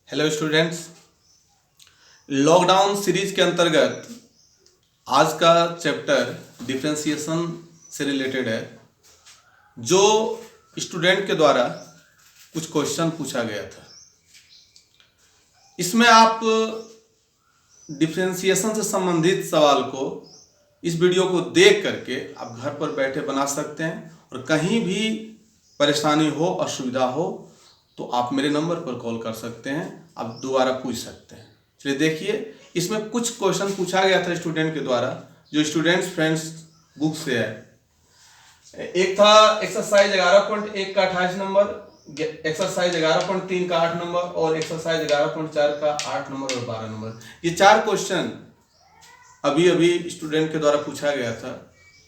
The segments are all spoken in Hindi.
हेलो स्टूडेंट्स, लॉकडाउन सीरीज के अंतर्गत आज का चैप्टर डिफरेंशिएशन से रिलेटेड है। जो स्टूडेंट के द्वारा कुछ क्वेश्चन पूछा गया था, इसमें आप डिफरेंशिएशन से संबंधित सवाल को इस वीडियो को देख करके आप घर पर बैठे बना सकते हैं और कहीं भी परेशानी हो, असुविधा हो तो आप मेरे नंबर पर कॉल कर सकते हैं, आप दोबारा पूछ सकते हैं। चलिए देखिए, इसमें कुछ क्वेश्चन पूछा गया था स्टूडेंट के द्वारा जो स्टूडेंट्स फ्रेंड्स बुक से है। एक था एक्सरसाइज 11.1 का 28 नंबर, एक्सरसाइज 11.3 का 8 नंबर और एक्सरसाइज 11.4 का 8 नंबर और 12 नंबर। ये चार क्वेश्चन अभी अभी स्टूडेंट के द्वारा पूछा गया था,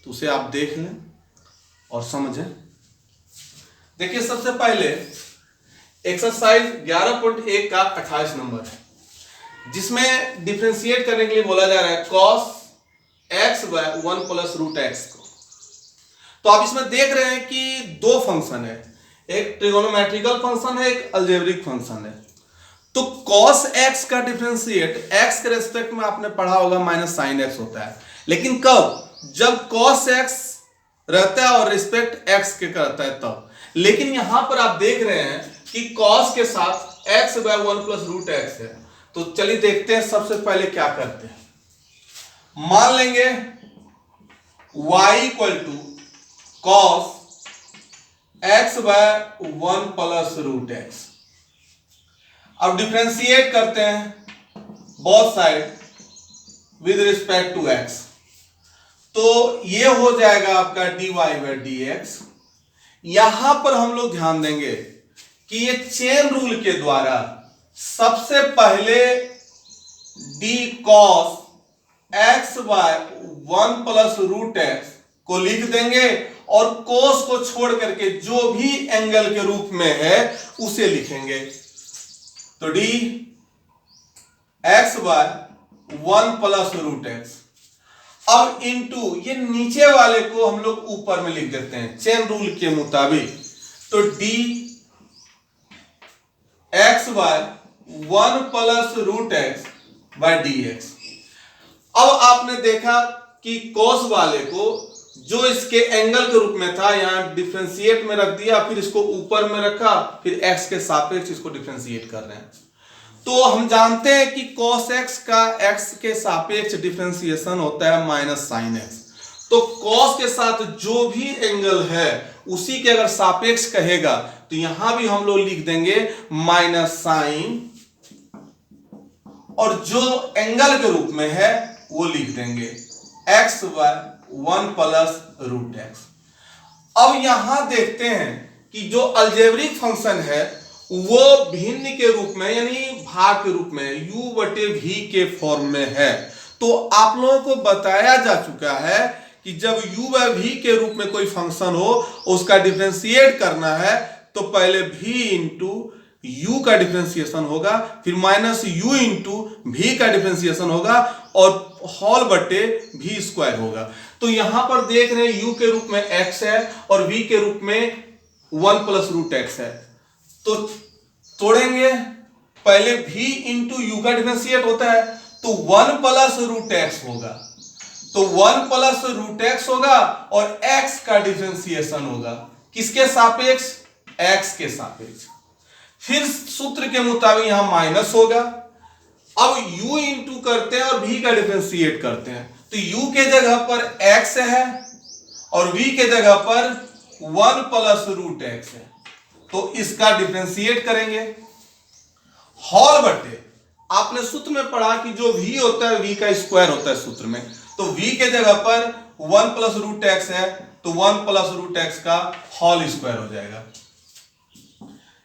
तो उसे आप देख लें और समझें। देखिए, सबसे पहले एक्सरसाइज 11.1 का 28 नंबर है, जिसमें डिफरेंशिएट करने के लिए बोला जा रहा है cos x by 1 plus root x को। तो आप इसमें देख रहे हैं कि दो फंक्शन है, एक ट्रिगोनोमेट्रिकल फंक्शन है, एक अलजेब्रिक फंक्शन है। तो cos x का डिफरेंशिएट x के रेस्पेक्ट में आपने पढ़ा होगा माइनस साइन x होता है, लेकिन कब? जब cos x रहता है और रिस्पेक्ट x के करता है तब। लेकिन यहां पर आप देख रहे हैं कि cos के साथ x by 1 plus root x है। तो चलिए देखते हैं, सबसे पहले क्या करते हैं। मान लेंगे y equal to cos x by 1 plus root x. अब डिफरेंशिएट करते हैं both side with respect to x। तो ये हो जाएगा आपका dy बाय dx। यहां पर हम लोग ध्यान देंगे कि ये चेन रूल के द्वारा सबसे पहले d cos x by 1 plus root x को लिख देंगे और cos को छोड़ करके जो भी एंगल के रूप में है उसे लिखेंगे। तो d x by 1 plus root x. अब इनटू ये नीचे वाले को हम लोग ऊपर में लिख देते हैं चेन रूल के मुताबिक। तो d x by 1 plus root x by dx। अब आपने देखा कि cos वाले को जो इसके एंगल के रूप में था यहां डिफरेंशिएट में रख दिया, फिर इसको ऊपर में रखा, फिर x के सापेक्ष इसको डिफरेंशिएट कर रहे हैं। तो हम जानते हैं कि cos x का x के सापेक्ष डिफरेंशिएशन होता है माइनस साइन x। तो cos के साथ जो भी एंगल है उसी के अगर सापेक्ष कहेगा तो यहां भी हम लोग लिख देंगे माइनस साइन, और जो एंगल के रूप में है वो लिख देंगे x by 1 plus root x. अब यहां देखते हैं कि जो अलजेब्रिक फंक्शन है वो भिन्न के रूप में यानी भाग के रूप में u बटे v के फॉर्म में है। तो आप लोगों को बताया जा चुका है कि जब u बाय v के रूप में कोई फंक्शन हो उसका डिफरेंशिएट करना है तो पहले v इंटू u का डिफरेंशिएशन होगा, फिर माइनस u इंटू v का डिफरेंशिएशन होगा और होल बटे v स्क्वायर होगा। तो यहां पर देख रहे हैं u के रूप में x है और v के रूप में 1 प्लस रूट एक्स है। तो तोड़ेंगे, पहले v इंटू यू का डिफरेंशिएट होता है तो 1 प्लस रूट एक्स होगा, तो 1 प्लस रूट एक्स होगा और x का डिफरेंशिएशन होगा किसके सापेक्ष? x के सापेक्ष। फिर सूत्र के मुताबिक यहां माइनस होगा। अब u इंटू करते हैं और v का डिफरेंशिएट करते हैं तो u के जगह पर x है और v के जगह पर 1 प्लस रूट एक्स है। तो इसका डिफरेंशिएट करेंगे होल बटे, आपने सूत्र में पढ़ा कि जो v होता है v का स्क्वायर होता है सूत्र में, तो v के जगह पर 1 प्लस रूट एक्स है तो 1 प्लस रूट एक्स का होल स्क्वायर हो जाएगा।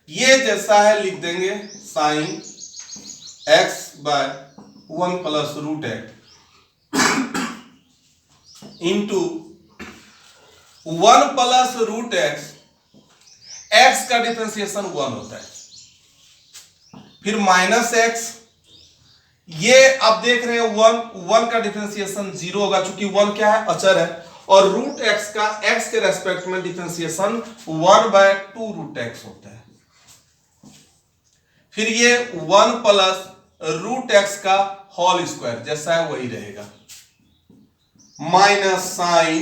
ये जैसा है लिख देंगे sine x by 1 plus root x into 1 plus root x, x का डिफरेंशिएशन 1 होता है, फिर माइनस x। ये आप देख रहे हैं 1 का डिफरेंशिएशन 0 होगा क्योंकि 1 क्या है? अचर है। और रूट x का x के रेस्पेक्ट में डिफरेंशिएशन 1 बाय 2 रूट एक्स होता है। फिर ये 1 प्लस रूट एक्स का होल स्क्वायर जैसा है वही रहेगा, माइनस साइन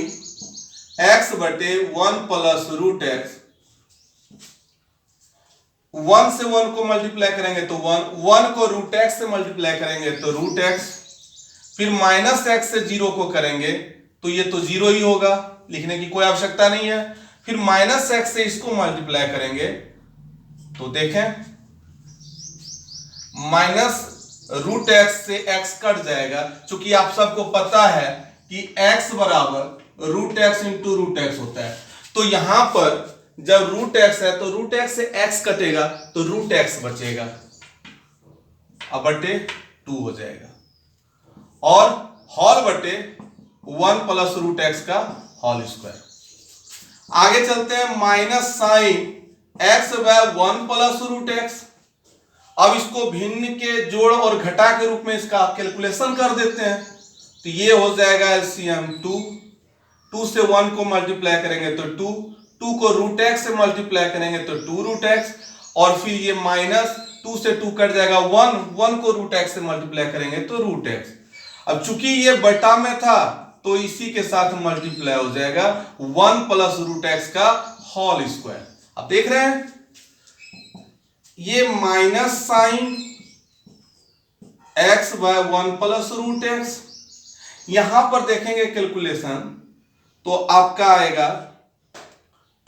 एक्स बटे 1 प्लस रूट एक्स, 1 से 1 को मल्टीप्लाई करेंगे तो 1 को रूट एक्स से मल्टीप्लाई करेंगे तो रूट एक्स, फिर माइनस एक्स से 0 को करेंगे तो ये तो 0 ही होगा, लिखने की कोई आवश्यकता नहीं है। फिर माइनस एक्स से इसको मल्टीप्लाई करेंगे तो देखें माइनस रूट एक्स से एक्स कट जाएगा, क्योंकि आप सबको पता है कि एक्स बराबर root x into root x होता है। तो यहां पर जब रूट एक्स है तो रूट एक्स से एक्स कटेगा तो रूट एक्स बचेगा, अब बटे 2 हो जाएगा, और होल बटे 1 प्लस रूट एक्स का होल स्क्वायर। आगे चलते हैं, minus sine x by 1 plus root x. अब इसको भिन्न के जोड़ और घटा के रूप में इसका कैलकुलेशन कर देते हैं, तो ये हो जाएगा एलसीएम 2 से 1 को मल्टीप्लाई करेंगे तो 2 को रूट एक्स से मल्टीप्लाई करेंगे तो 2 रूट एक्स, और फिर ये माइनस 2 से 2 कट जाएगा 1 को रूट एक्स से मल्टीप्लाई करेंगे तो रूट एक्स। अब चूंकि ये बटा में था तो इसी के साथ मल्टीप्लाई हो जाएगा 1 प्लस रूट एक्स का होल स्क्वायर। अब देख रहे हैं ये minus sine x by 1 plus root x, यहां पर देखेंगे कैलकुलेशन तो आपका आएगा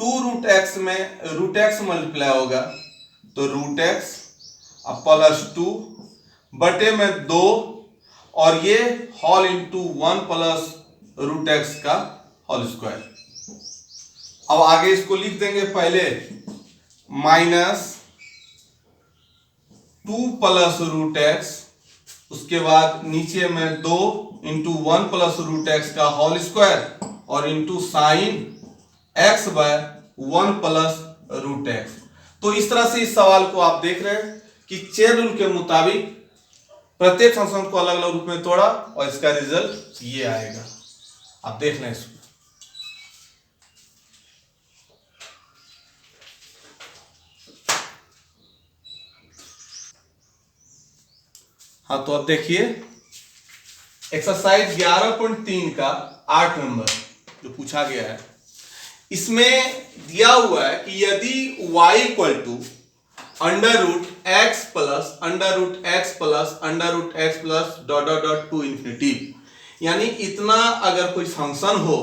2 रूट एक्स में रूट एक्स मल्टीप्लाई होगा तो रूट एक्स प्लस 2 बटे में 2, और ये whole into 1 plus root x का होल स्क्वायर। अब आगे इसको लिख देंगे, पहले माइनस 2 प्लस रूट एक्स, उसके बाद नीचे में 2 इंटू 1 प्लस रूट एक्स का होल स्क्वायर, और into sine x by 1 plus root x. तो इस तरह से इस सवाल को आप देख रहे हैं कि चेन रूल के मुताबिक प्रत्येक फंक्शन को अलग अलग रूप में तोड़ा और इसका रिजल्ट ये आएगा। आप देख लें इसको। हाँ, तो अब देखिए एक्सरसाइज 11.3 का 8 नंबर जो पूछा गया है, इसमें दिया हुआ है कि यदि y equal to under root x plus under root x plus under root x plus dot dot dot to infinity, यानी इतना अगर कोई फंक्शन हो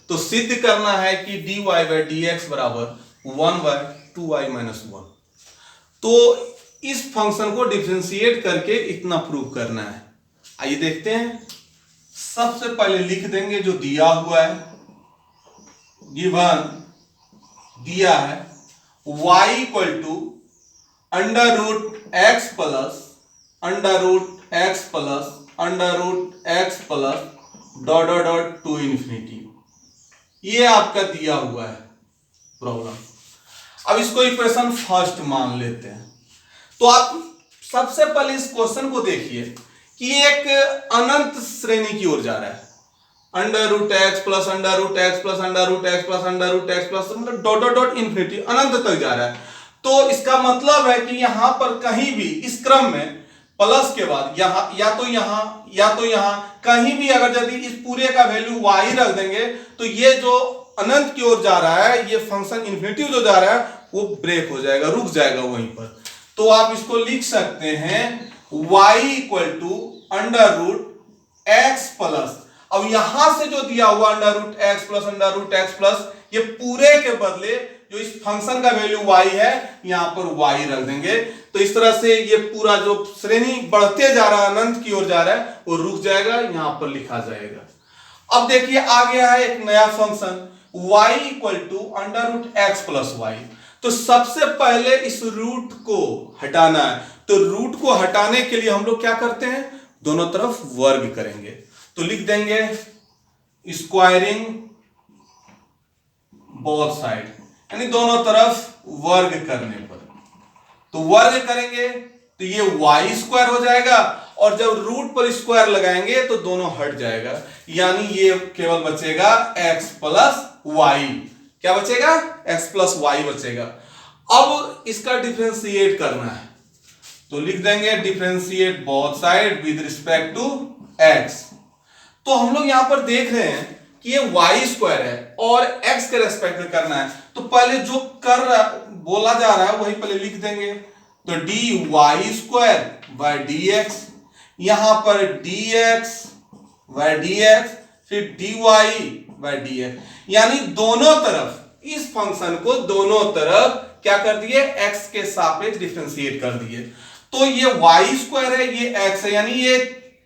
तो सिद्ध करना है कि dy बाई डी एक्स बराबर 1 बाय 2y माइनस 1। तो इस फंक्शन को डिफरेंशिएट करके इतना प्रूव करना है। आइए देखते हैं। सबसे पहले लिख देंगे जो दिया हुआ है, गिवन दिया है y equal to under root x plus under root x plus under root x plus dot dot dot to infinity, ये आपका दिया हुआ है प्रॉब्लम। अब इसको इक्वेशन फर्स्ट मान लेते हैं। तो आप सबसे पहले इस क्वेश्चन को देखिए कि एक अनंत श्रेणी की ओर जा रहा है, under root x plus under root x plus under root x plus under root x plus मतलब डॉट डॉट डॉट इन्फिनिटी अनंत तक जा रहा है। तो इसका मतलब है कि यहां पर कहीं भी इस क्रम में प्लस के बाद यहां या तो यहां कहीं भी अगर यदि इस पूरे का वैल्यू y रख देंगे तो ये जो अनंत की ओर जा रहा है, ये फंक्शन इन्फिनिटी जो जा रहा है वो ब्रेक हो जाएगा, रुक जाएगा वहीं पर। तो आप इसको लिख सकते हैं y equal to under root x plus, अब यहां से जो दिया हुआ अंडर रूट एक्स प्लस ये पूरे के बदले जो इस फंक्शन का वैल्यू y है यहां पर y रख देंगे। तो इस तरह से ये पूरा जो श्रेणी बढ़ते जा रहा है, अनंत की ओर जा रहा है, वो रुक जाएगा, यहां पर लिखा जाएगा। अब देखिए आ गया है एक नया function y equal to under root x plus y. तो सबसे पहले इस रूट को हटाना है, तो रूट को हटाने के लिए हम लोग क्या करते हैं, दोनों तरफ वर्ग करेंगे। तो लिख देंगे स्क्वायरिंग बोथ साइड, यानी दोनों तरफ वर्ग करने पर। तो वर्ग करेंगे तो ये y स्क्वायर हो जाएगा, और जब रूट पर स्क्वायर लगाएंगे तो दोनों हट जाएगा, यानी ये केवल बचेगा x प्लस वाई। क्या बचेगा, x प्लस वाई बचेगा। अब इसका डिफरेंशिएट करना है, तो लिख देंगे differentiate both side with respect to x. तो हम लोग यहां पर देख रहे हैं कि ये वाई स्क्वायर है और एक्स के रेस्पेक्ट में करना है, तो पहले जो बोला जा रहा है वही पहले लिख देंगे। तो d y square by d x, यहां पर d x by d x, फिर d y by d x, यानी दोनों तरफ इस फंक्शन को दोनों तरफ क्या कर दिए, एक्स के सापेक्ष डिफरेंशिएट कर दिए। तो ये वाई स्क्वायर है, ये एक्स है, यानी ये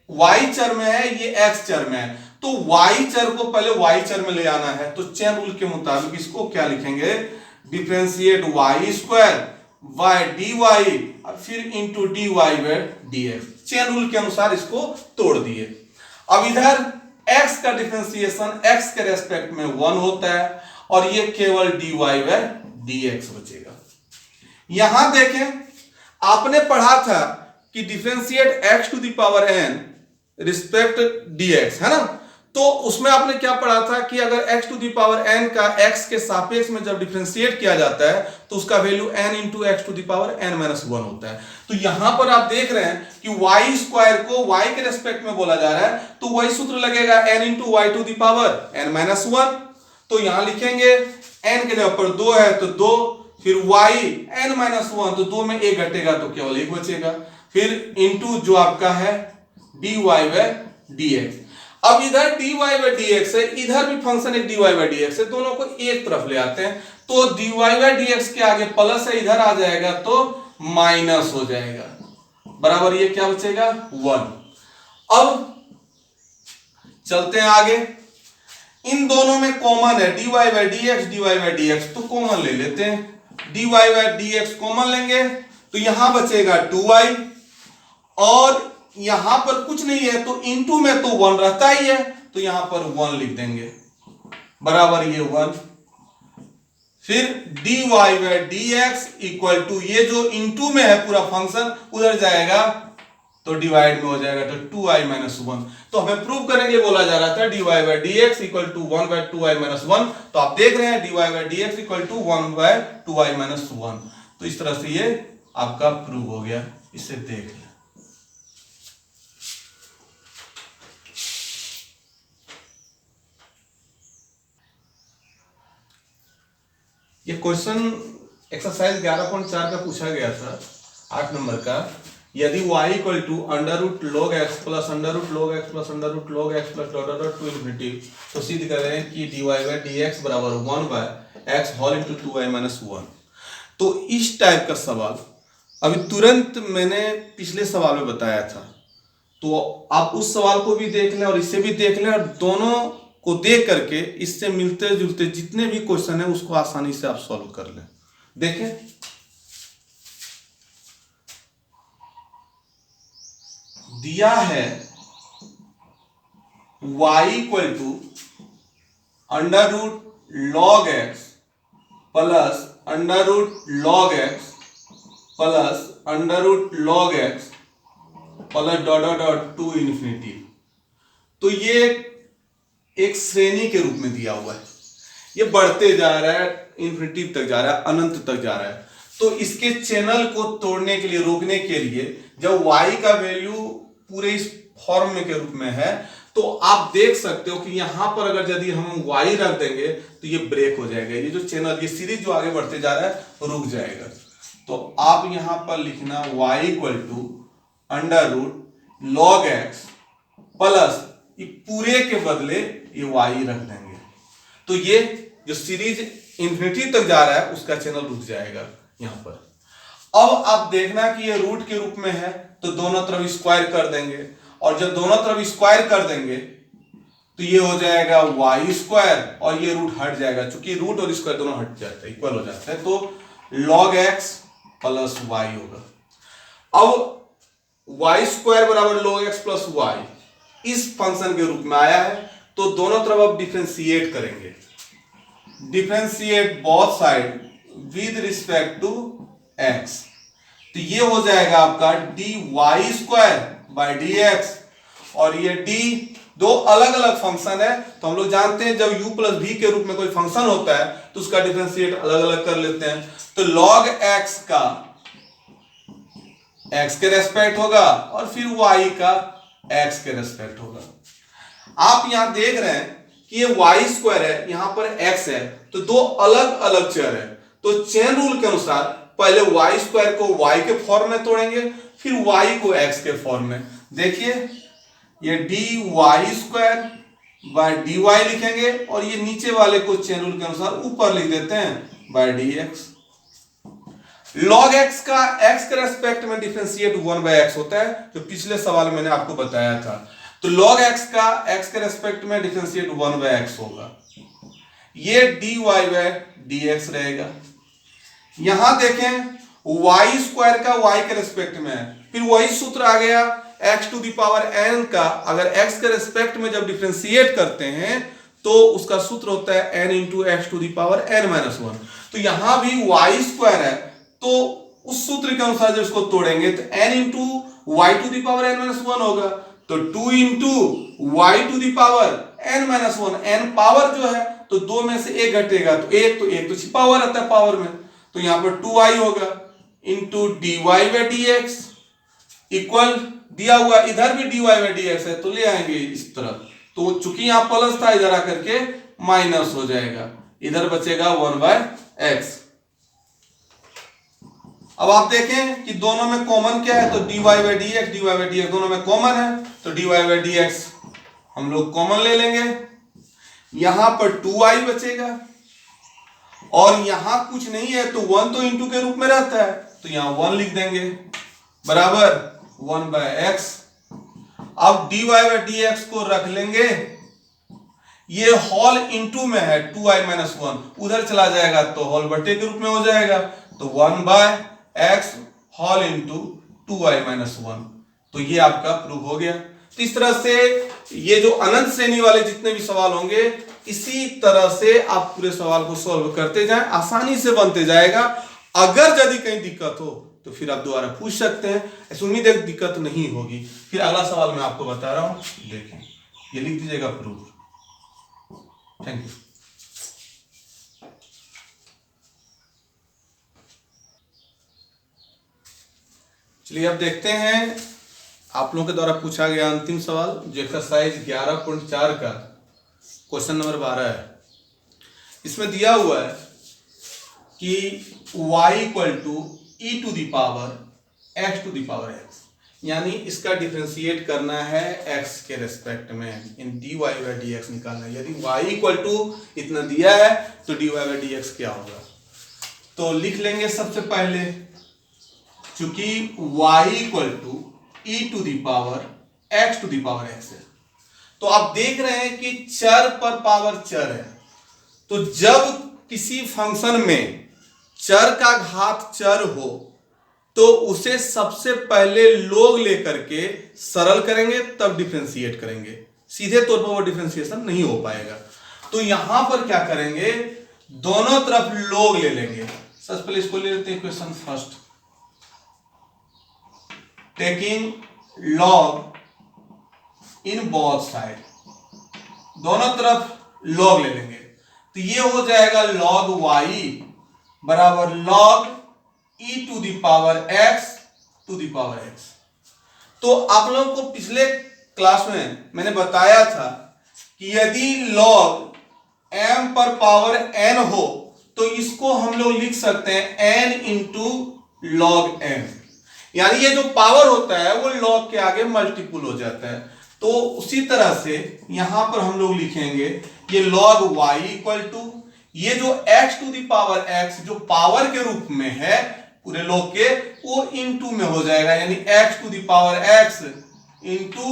वाई चर में है, ये एक्स चर में है। तो वाई चर को पहले वाई चर में ले आना है, तो चेन रूल के मुताबिक इसको क्या लिखेंगे, differentiate y square by d y, फिर into d y by d x. Chain rule के अनुसार इसको तोड़ दिए। अब इधर x का डिफरेंशिएशन x के रेस्पेक्ट में 1 होता है और ये केवल dy बाय dx बचेगा। यहां देखें, आपने पढ़ा था कि differentiate x to the power n respect dx, है ना। तो उसमें आपने क्या पढ़ा था कि अगर x to the power n का x के सापेक्ष में जब डिफरेंशिएट किया जाता है तो उसका value n into x to the power n minus 1 होता है। तो यहां पर आप देख रहे हैं कि y स्क्वायर को y के रेस्पेक्ट में बोला जा रहा है, तो वही सूत्र लगेगा n into y to the power n minus 1। तो यहां लिखेंगे n के जगह पर 2 है तो 2, फिर y n माइनस 1, तो 2 में 1 घटेगा तो केवल 1 बचेगा, फिर इंटू जो आपका है dy बाय dx। अब इधर dy बाय dx है, इधर भी फंक्शन एक dy बाय dx है, दोनों को एक तरफ ले आते हैं। तो dy बाय dx के आगे प्लस है, इधर आ जाएगा तो माइनस हो जाएगा, बराबर ये क्या बचेगा 1। अब चलते हैं आगे, इन दोनों में कॉमन है dy बाय dx, तो कॉमन ले लेते हैं, dy बाय dx कॉमन लेंगे तो यहां बचेगा 2y, और यहां पर कुछ नहीं है तो इनटू में तो 1 रहता ही है, तो यहां पर 1 लिख देंगे, बराबर ये 1। फिर dy by dx equal to, ये जो इनटू में है पूरा फंक्शन उधर जाएगा तो डिवाइड में हो जाएगा, तो 2i माइनस 1। तो हमें प्रूव करेंगे, बोला जा रहा था dy by dx equal to 1 by 2i minus 1। तो आप देख रहे हैं dy by dx equal to 1 by 2i minus 1। तो इस तरह से ये आपका प्रूव हो गया, इसे देख लें। ये क्वेश्चन एक्सरसाइज 11.4 का पूछा गया था, 8 नंबर का। यदि y equal to under root log x plus under root log x plus under root log x plus dot dot to infinity, तो सिद्ध कर रहे हैं कि dy बाय dx बराबर 1 by x whole into 2i minus 1। तो इस टाइप का सवाल अभी तुरंत मैंने पिछले सवाल में बताया था, तो आप उस सवाल को भी देख लें और इसे भी देख लें, और दोनों को देख करके इससे मिलते जुलते जितने भी क्वेश्चन है उसको आसानी से आप सॉल्व कर लें। देखें, दिया है y equal to under root log x plus under root log x plus under root log x plus dot dot dot to infinity. तो ये एक श्रेणी के रूप में दिया हुआ है, ये बढ़ते जा रहा है, इन्फिनिटी तक जा रहा है, अनंत तक जा रहा है। तो इसके चैनल को तोड़ने के लिए, रोकने के लिए, जब y का वैल्यू पूरे इस फॉर्म में के रूप में है, तो आप देख सकते हो कि यहां पर अगर यदि हम y रख देंगे तो ये ब्रेक हो जाएगा, ये जो चैनल, ये सीरीज जो आगे बढ़ते जा रहा है रुक जाएगा। तो आप यहां पर लिखना y equal to under root log x plus ये पूरे के बदले ये y रख देंगे, तो ये जो सीरीज इंफिनिटी तक जा रहा है उसका चैनल रुक जाएगा यहां पर। अब आप देखना कि ये रूट के रूप में है तो दोनों तरफ स्क्वायर कर देंगे, और जब दोनों तरफ स्क्वायर कर देंगे तो ये हो जाएगा y स्क्वायर और ये रूट हट जाएगा, चूंकि रूट और स्क्वायर दोनों हट जाते हैं, इक्वल हो जाते हैं, तो log x प्लस y होगा। अब y स्क्वायर बराबर log x प्लस y इस फंक्शन के रूप में आया है, तो दोनों तरफ अब डिफरेंशिएट करेंगे, differentiate both side with respect to x। तो ये हो जाएगा आपका dy स्क्वायर बाय dx, और ये d दो अलग अलग फंक्शन है, तो हम लोग जानते हैं जब u प्लस v के रूप में कोई फंक्शन होता है तो उसका डिफरेंशिएट अलग अलग कर लेते हैं। तो log x का एक्स के रेस्पेक्ट होगा और फिर वाई का एक्स के रेस्पेक्ट होगा। आप यहां देख रहे हैं कि ये वाई स्क्वायर है, यहां पर एक्स है, तो दो अलग अलग चर है। तो चेन रूल के अनुसार पहले वाई स्क्वायर को वाई के फॉर्म में तोड़ेंगे, फिर वाई को एक्स के फॉर्म में। देखिए ये d y square by d y लिखेंगे और ये नीचे वाले को चेन रूल के अनुसार ऊपर लिख देते हैं by d x. Log x का एक्स के रेस्पेक्ट में डिफरेंशिएट 1/x होता है, जो पिछले सवाल मैंने आपको बताया था। तो log x का x के रेस्पेक्ट में डिफरेंशिएट 1/x होगा, ये dy बाय dx रहेगा। यहां देखें y स्क्वायर का y के रेस्पेक्ट में है, फिर वही सूत्र आ गया x to the power n का, अगर x के रेस्पेक्ट में जब डिफरेंशिएट करते हैं तो उसका सूत्र होता है n into x to the power n-1। तो यहां भी y स्क्वायर है, तो उस सूत्र के अनुसार जब इसको तोड़ेंगे तो n into y to the power n-1 होगा, तो 2 into y to the power n-1, n power जो है तो दो में से एक घटेगा तो एक तो छिपा हुआ रहता है पावर में, तो यहां पर 2i होगा into dy by dx equal दिया हुआ इधर भी dy बाई dx है तो ले आएंगे इस तरफ, तो चूंकि यहां प्लस था इधर आकर के माइनस हो जाएगा, इधर बचेगा 1/x। अब आप देखें कि दोनों में कॉमन क्या है, तो dy बाई dx दोनों में कॉमन है, तो dy बाई dx हम लोग कॉमन ले लेंगे। यहां पर 2i बचेगा और यहां कुछ नहीं है तो 1 तो इंटू के रूप में रहता है, तो यहां 1 लिख देंगे बराबर 1/x। अब dy बाई dx को रख लेंगे, ये होल इंटू में है 2i-1 उधर चला जाएगा तो होल बटे के रूप में हो जाएगा, तो 1/x होल इंटू 2i-1। तो ये आपका प्रूव हो गया। तो इस तरह से ये जो अनंत श्रेणी वाले जितने भी सवाल होंगे इसी तरह से आप पूरे सवाल को सॉल्व करते जाएं, आसानी से बनते जाएगा। अगर यदि कहीं दिक्कत हो तो फिर आप दोबारा पूछ सकते हैं, ऐसी उम्मीद है दिक्कत नहीं होगी। फिर अगला सवाल मैं आपको बता रहा हूं, देखें ये लिख दीजिएगा प्रूफ। Thank you. चलिए अब देखते हैं आप लोगों के द्वारा पूछा गया अंतिम सवाल, जो एक्सरसाइज 11.4 का क्वेश्चन नंबर 12 है। इसमें दिया हुआ है कि y equal to e to the power x to the power x, यानी इसका डिफरेंशिएट करना है x के रेस्पेक्ट में, इन dy बाई dx निकालना है। यदि y इक्वल टू इतना दिया है तो dy बाई dx क्या होगा, तो लिख लेंगे सबसे पहले, चूंकि y equal to e to the power x to the power x है, तो आप देख रहे हैं कि चर पर पावर चर है, तो जब किसी फंक्शन में चर का घात चर हो तो उसे सबसे पहले log लेकर के सरल करेंगे तब डिफरेंशिएट करेंगे, सीधे तौर पर वो डिफरेंशिएशन नहीं हो पाएगा। तो यहां पर क्या करेंगे, दोनों तरफ log ले लेंगे। सबसे पहले इसको ले लेते हैं equation first, taking log in both side, दोनों तरफ log ले लेंगे, तो ये हो जाएगा log y बराबर log e to the power x to the power x। तो आप लोगों को पिछले क्लास में मैंने बताया था कि यदि log m पर पावर n हो तो इसको हम लोग लिख सकते हैं n इंटू log m, यानी ये जो पावर होता है वो log के आगे मल्टीपुल हो जाता है। तो उसी तरह से यहां पर हम लोग लिखेंगे ये log y इक्वल टू ये जो x to the power x जो पावर के रूप में है पूरे log के, वो इंटू में हो जाएगा, यानी x to the power x into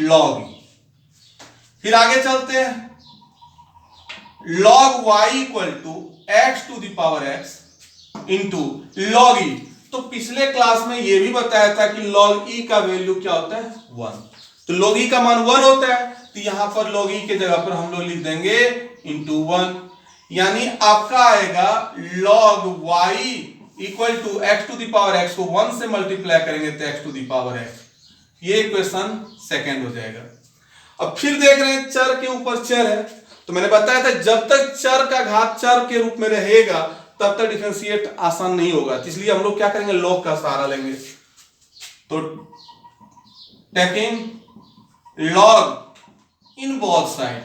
log e। फिर आगे चलते हैं, log y equal to x to the power x into log e। तो पिछले क्लास में ये भी बताया था कि log e का वैल्यू क्या होता है 1, तो log e का मान 1 होता है, तो यहां पर log e के जगह पर हम लोग लिख देंगे इंटू 1, यानी आपका आएगा log y equal to x to the power x को 1 से मल्टीप्लाई करेंगे तो x to the power x, ये इक्वेशन सेकंड हो जाएगा। अब फिर देख रहे हैं चर के ऊपर चर है, तो मैंने बताया था जब तक चर का घात चर के रूप में रहेगा तब तक डिफरेंशिएट आसान नहीं होगा, तो इसलिए हम लोग क्या करेंगे log का सहारा लेंगे। तो taking log in both side,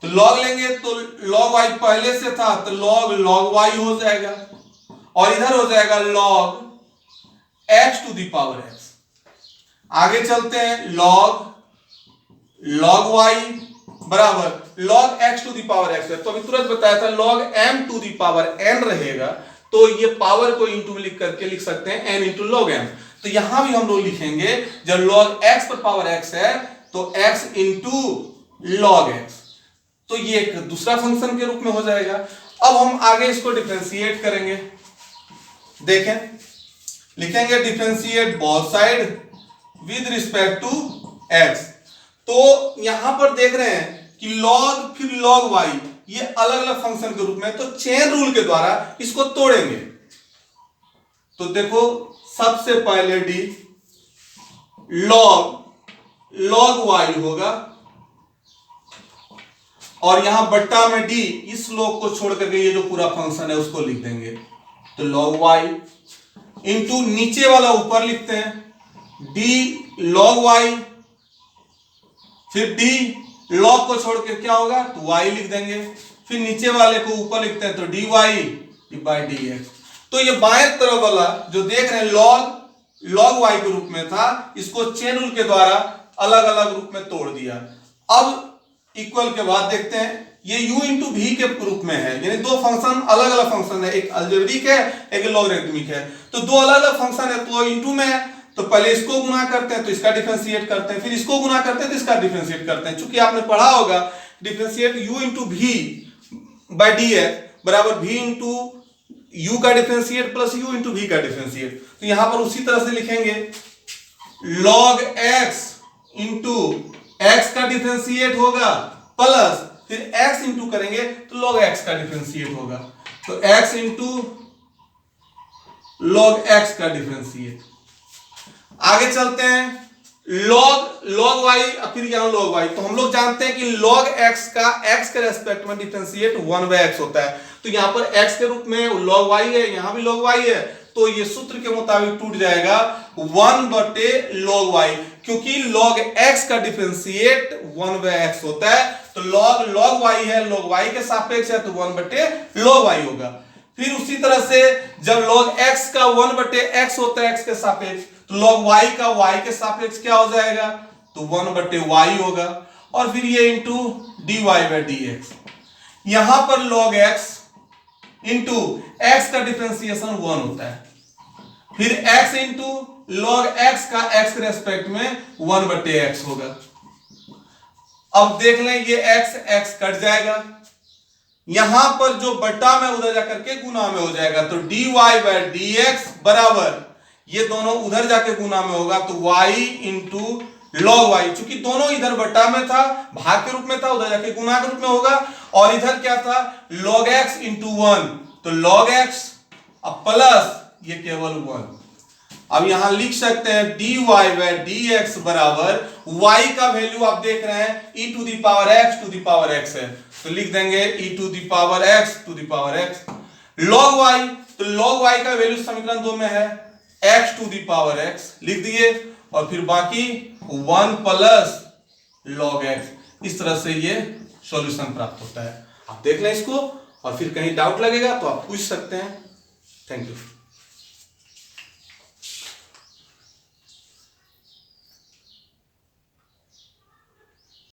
तो लॉग लेंगे तो लॉग वाई पहले से था तो लॉग वाई हो जाएगा, और इधर हो जाएगा log x to the power x. आगे चलते हैं, लॉग वाई बराबर log x to the power x है, तो अभी तुरंत बताया था log m to the power n रहेगा, तो ये पावर को इंटू में लिख करके लिख सकते हैं एन इंटू लॉग एम। तो यहां भी हम लोग लिखेंगे जब लॉग एक्स पर पावर एक्स है तो एक्स इंटू लॉग एक्स, तो ये एक दूसरा फंक्शन के रूप में हो जाएगा। अब हम आगे इसको डिफरेंशिएट करेंगे, देखें, लिखेंगे differentiate both side with respect to x. तो यहां पर देख रहे हैं कि लॉग फिर लॉग वाई ये अलग अलग फंक्शन के रूप में, तो चेन रूल के द्वारा इसको तोड़ेंगे। तो देखो सबसे पहले डी लॉग वाई होगा, और यहां बट्टा में डी, इस लॉग को छोड़ करके ये जो पूरा फंक्शन है उसको लिख देंगे, तो लॉग वाई इंटू नीचे वाला ऊपर लिखते हैं डी लॉग वाई, फिर डी लॉग को छोड़ के क्या होगा तो वाई लिख देंगे, फिर नीचे वाले को ऊपर लिखते हैं तो d y by d x. तो ये बाएं तरफ वाला जो देख रहे हैं लॉग वाई के रूप में था, इसको चेन रूल के द्वारा अलग अलग रूप में तोड़ दिया। अब इक्वल के बाद देखते हैं, ये u इंटू भी के रूप में है, यानी दो फंक्शन अलग अलग फंक्शन है, एक अलजेब्रिक है एक लॉगरिथमिक है, तो दो अलग अलग फंक्शन है तो इंटू में है, तो पहले इसको गुना करते हैं तो इसका डिफरेंशिएट करते हैं, फिर इसको गुना करते हैं तो इसका डिफरेंशिएट करते हैं। चूंकि आपने पढ़ा होगा डिफरेंशिएट u इंटू भी बाई डी एक्स बराबर v इंटू यू का डिफरेंशिएट प्लस u इंटू भी का डिफरेंशिएट, तो यहां पर उसी तरह से लिखेंगे log x इंटू एक्स का डिफरेंशिएट होगा प्लस फिर x इंटू करेंगे तो log x का डिफरेंशिएट होगा, तो x इंटू log x का डिफरेंशिएट। आगे चलते हैं, log y फिर यहां log y, तो हम लोग जानते हैं कि log x का x के रेस्पेक्ट में डिफरेंशिएट 1/x होता है, तो यहां पर x के रूप में log y है, यहां भी log y है, तो ये सूत्र के मुताबिक टूट जाएगा 1/log y, क्योंकि log x का डिफरेंशिएट 1/x होता है, तो log y है, log y के सापेक्ष है तो 1/log y होगा। फिर उसी तरह से जब log x का 1/x होता है x के सापेक्ष, तो log y का y के सापेक्ष क्या हो जाएगा तो 1/y होगा, और फिर ये into dy by d x. यहां पर log x इंटू x का डिफरेंशिएशन 1 होता है, फिर x इंटू log x का x के रेस्पेक्ट में 1/x होगा। अब देख लें ये x कट जाएगा, यहां पर जो बट्टा में उधर जाकर के गुना में हो जाएगा, तो dy बाई डी एक्स बराबर ये दोनों उधर जाके गुना में होगा तो y इंटू लॉग वाई, चूंकि दोनों इधर बट्टा में था भाग के रूप में था, उधर जाके गुना के रूप में होगा, और इधर क्या था log x इंटू 1, तो log x अब प्लस ये केवल 1। अब यहां लिख सकते हैं dy बाई डी एक्स बराबर y का वैल्यू आप देख रहे हैं e to the power x to the power x है, तो लिख देंगे e to the power x to the power x। log y, तो log y का वैल्यू समीकरण 2 में है x to the power x लिख दिए, और फिर बाकी 1 प्लस log x, इस तरह से ये सॉल्यूशन प्राप्त होता है। आप देख लें इसको, और फिर कहीं डाउट लगेगा तो आप पूछ सकते हैं। Thank you.